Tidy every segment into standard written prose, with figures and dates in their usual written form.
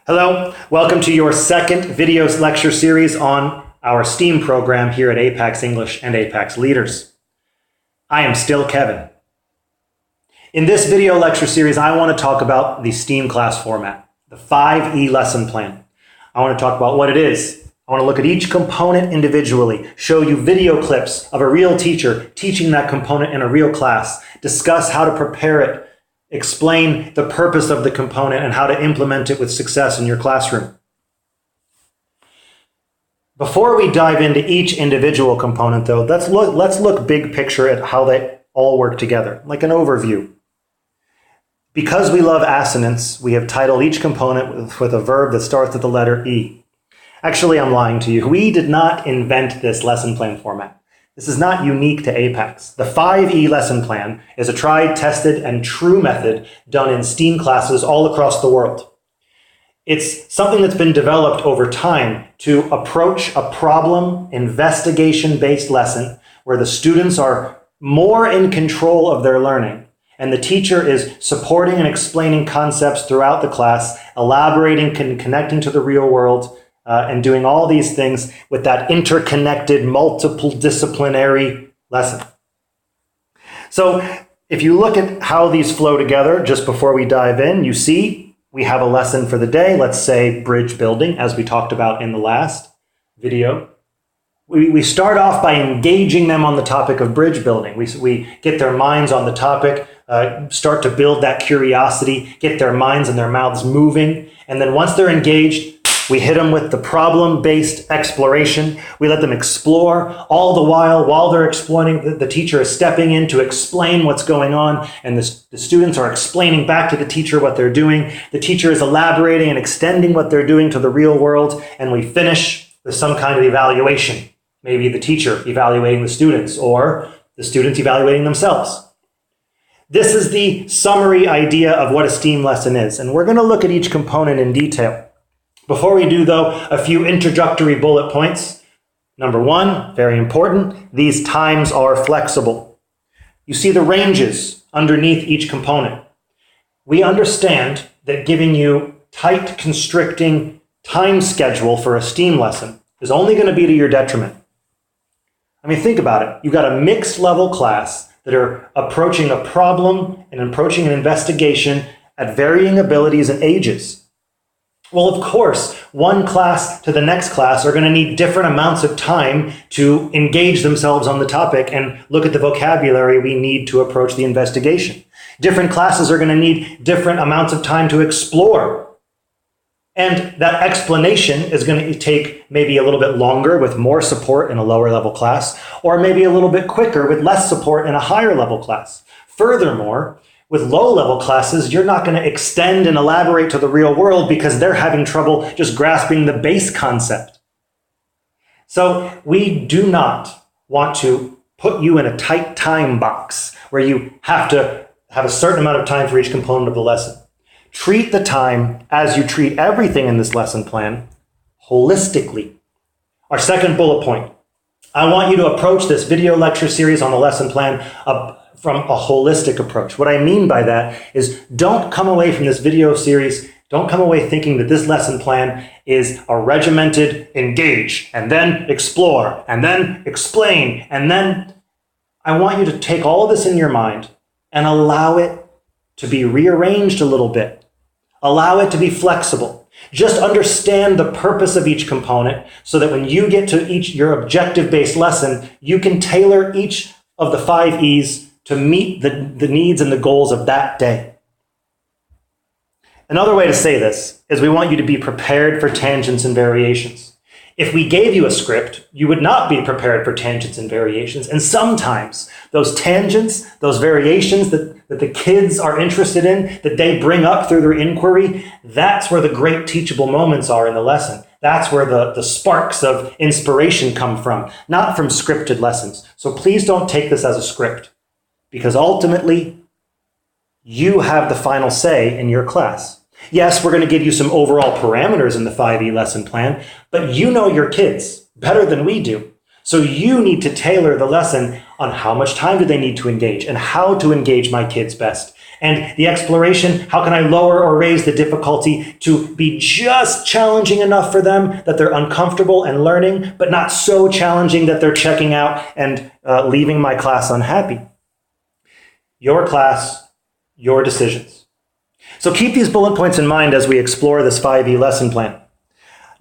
Hello, welcome to your second video lecture series on our STEAM program here at Apex English and Apex Leaders. I am still Kevin. In this video lecture series, I want to talk about the STEAM class format, the 5E lesson plan. I want to talk about what it is. I want to look at each component individually, show you video clips of a real teacher teaching that component in a real class, discuss how to prepare it, explain the purpose of the component and how to implement it with success in your classroom. Before we dive into each individual component though, let's look big picture at how they all work together, like an overview. Because we love assonance, we have titled each component with a verb that starts with the letter E. Actually, I'm lying to you. We did not invent this lesson plan format. This is not unique to Apex. The 5E lesson plan is a tried, tested, and true method done in STEAM classes all across the world. It's something that's been developed over time to approach a problem investigation-based lesson where the students are more in control of their learning, and the teacher is supporting and explaining concepts throughout the class, elaborating and connecting to the real world, and doing all these things with that interconnected, multiple disciplinary lesson. So if you look at how these flow together, just before we dive in, you see we have a lesson for the day, let's say bridge building, as we talked about in the last video. We start off by engaging them on the topic of bridge building. We get their minds on the topic, start to build that curiosity, get their minds and their mouths moving, and then once they're engaged, we hit them with the problem-based exploration. We let them explore all the while they're exploring, the teacher is stepping in to explain what's going on, and the students are explaining back to the teacher what they're doing. The teacher is elaborating and extending what they're doing to the real world, and we finish with some kind of evaluation. Maybe the teacher evaluating the students, or the students evaluating themselves. This is the summary idea of what a STEAM lesson is, and we're going to look at each component in detail. Before we do, though, a few introductory bullet points. Number one, very important, these times are flexible. You see the ranges underneath each component. We understand that giving you tight, constricting time schedule for a STEAM lesson is only going to be to your detriment. I mean, think about it. You've got a mixed level class that are approaching a problem and approaching an investigation at varying abilities and ages. Well, of course, one class to the next class are going to need different amounts of time to engage themselves on the topic and look at the vocabulary we need to approach the investigation. Different classes are going to need different amounts of time to explore. And that explanation is going to take maybe a little bit longer with more support in a lower level class, or maybe a little bit quicker with less support in a higher level class. Furthermore, with low-level classes, you're not going to extend and elaborate to the real world because they're having trouble just grasping the base concept. So we do not want to put you in a tight time box where you have to have a certain amount of time for each component of the lesson. Treat the time as you treat everything in this lesson plan, holistically. Our second bullet point, I want you to approach this video lecture series on the lesson plan from a holistic approach. What I mean by that is don't come away from this video series, don't come away thinking that this lesson plan is a regimented engage, and then explore, and then explain, and then I want you to take all of this in your mind and allow it to be rearranged a little bit. Allow it to be flexible. Just understand the purpose of each component so that when you get to your objective-based lesson, you can tailor each of the 5 E's to meet the needs and the goals of that day. Another way to say this is we want you to be prepared for tangents and variations. If we gave you a script, you would not be prepared for tangents and variations. And sometimes those tangents, those variations that the kids are interested in, that they bring up through their inquiry, that's where the great teachable moments are in the lesson. That's where the sparks of inspiration come from, not from scripted lessons. So please don't take this as a script, because ultimately, you have the final say in your class. Yes, we're going to give you some overall parameters in the 5E lesson plan, but you know your kids better than we do. So you need to tailor the lesson on how much time do they need to engage and how to engage my kids best. And the exploration, how can I lower or raise the difficulty to be just challenging enough for them that they're uncomfortable and learning, but not so challenging that they're checking out and leaving my class unhappy. Your class, your decisions. So keep these bullet points in mind as we explore this 5E lesson plan.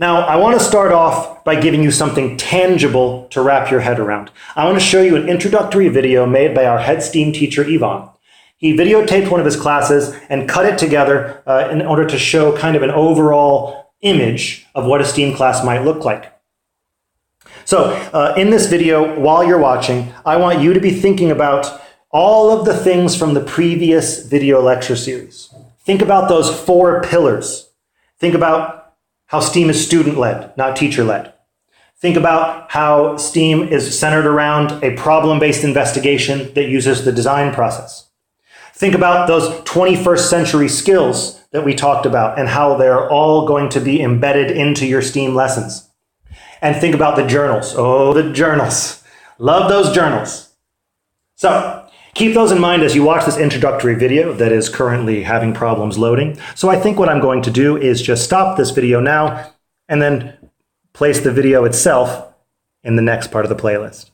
Now, I want to start off by giving you something tangible to wrap your head around. I want to show you an introductory video made by our head STEAM teacher, Ivan. He videotaped one of his classes and cut it together in order to show kind of an overall image of what a STEAM class might look like. So in this video, while you're watching, I want you to be thinking about all of the things from the previous video lecture series. Think about those 4 pillars. Think about how STEAM is student-led, not teacher-led. Think about how STEAM is centered around a problem-based investigation that uses the design process. Think about those 21st century skills that we talked about and how they're all going to be embedded into your STEAM lessons. And think about the journals. Oh, the journals. Love those journals. So, keep those in mind as you watch this introductory video that is currently having problems loading. So I think what I'm going to do is just stop this video now and then place the video itself in the next part of the playlist.